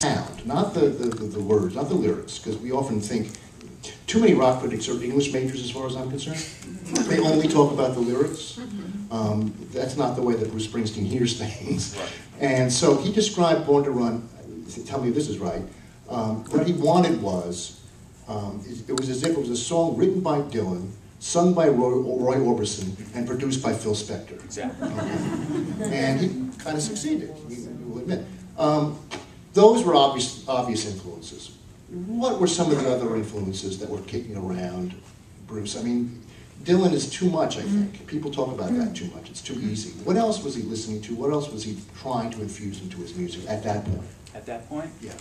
sound, not the words, not the lyrics, because we often think, too many rock critics are English majors as far as I'm concerned. They only talk about the lyrics. That's not the way that Bruce Springsteen hears things. Right. And so he described Born to Run, tell me if this is right, what he wanted was, it was as if it was a song written by Dylan, sung by Roy Orbison, and produced by Phil Spector. Exactly. And he kind of succeeded, you will admit. Those were obvious influences. What were some of the other influences that were kicking around, Bruce? I mean, Dylan is too much, I think. People talk about that too much. It's too easy. What else was he listening to? What else was he trying to infuse into his music at that point? At that point? Yeah.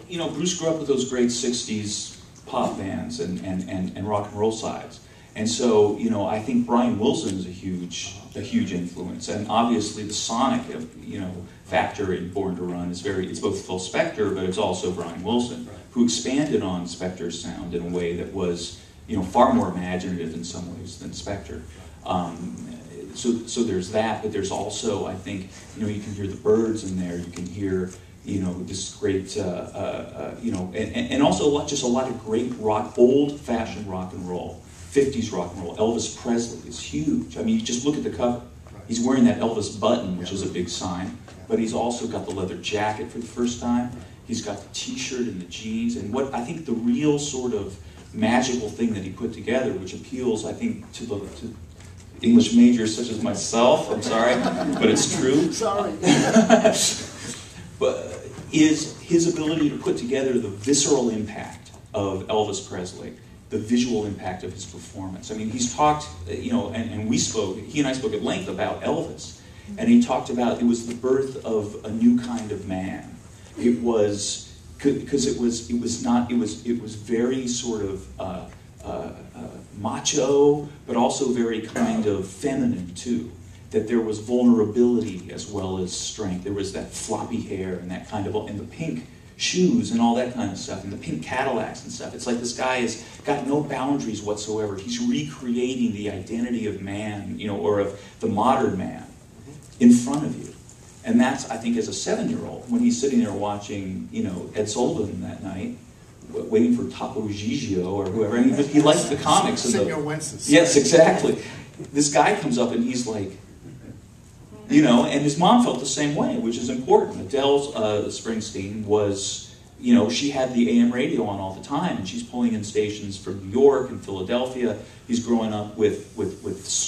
You know, Bruce grew up with those great 60s pop bands and rock and roll sides. And so, you know, I think Brian Wilson is a huge influence. And obviously the sonic, you know, factor in Born to Run is it's both Phil Spector, but it's also Brian Wilson, who expanded on Spector's sound in a way that was, you know, far more imaginative in some ways than Spector. So there's that, but there's also, I think, you know, you can hear the Byrds in there, you can hear, you know, this great, you know, and also just a lot of great rock, old-fashioned rock and roll, 50s rock and roll. Elvis Presley is huge. I mean, you just look at the cover. He's wearing that Elvis button, which is a big sign, but he's also got the leather jacket for the first time. He's got the t-shirt and the jeans, and what I think the real sort of magical thing that he put together, which appeals, I think, to English majors such as myself, I'm sorry, but it's true. Sorry. But is his ability to put together the visceral impact of Elvis Presley, the visual impact of his performance. I mean, he's talked, you know, and he and I spoke at length about Elvis, and he talked about it was the birth of a new kind of man. It was, because it was very sort of macho, but also very kind of feminine too. That there was vulnerability as well as strength. There was that floppy hair and that kind of, and the pink shoes and all that kind of stuff, and the pink Cadillacs and stuff. It's like this guy has got no boundaries whatsoever. He's recreating the identity of man, you know, or of the modern man in front of you. And that's, I think, as a 7-year-old, when he's sitting there watching, you know, Ed Sullivan that night, waiting for Topo Gigio or whoever, and he liked the comics. Senor Wences. Yes, exactly. This guy comes up and he's like, you know, and his mom felt the same way, which is important. Adele Springsteen was, you know, she had the AM radio on all the time, and she's pulling in stations from New York and Philadelphia. He's growing up with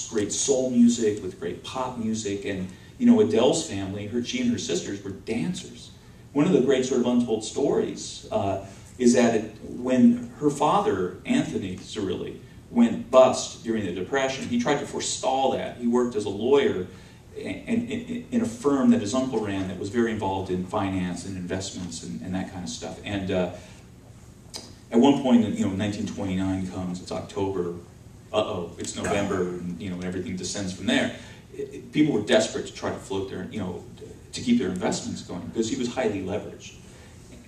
great soul music, with great pop music, and, you know, Adele's family, she and her sisters were dancers. One of the great sort of untold stories is that when her father, Anthony Cirilli, went bust during the Depression, he tried to forestall that. He worked as a lawyer in a firm that his uncle ran that was very involved in finance and investments and that kind of stuff. And at one point, you know, 1929 comes, it's October, it's November, and, you know, everything descends from there. People were desperate to try to float their, you know, to keep their investments going, because he was highly leveraged,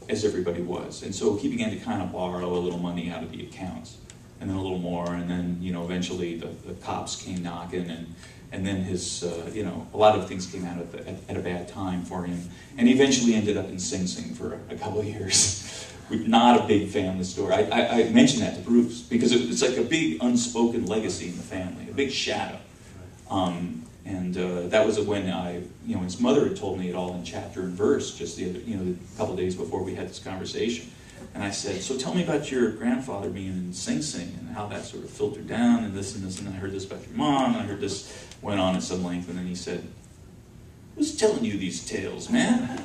as everybody was. And so he began to kind of borrow a little money out of the accounts, and then a little more, and then, you know, eventually the cops came knocking, and then his, you know, a lot of things came out at a bad time for him. And he eventually ended up in Sing Sing for a couple of years. Not a big family story. I mentioned that to Bruce, because it's like a big unspoken legacy in the family, a big shadow. And that was when you know, his mother had told me it all in chapter and verse just the other, you know, a couple of days before we had this conversation. And I said, so tell me about your grandfather being in Sing Sing and how that sort of filtered down and this, and I heard this about your mom, and I heard this, went on at some length, and then he said, who's telling you these tales, man?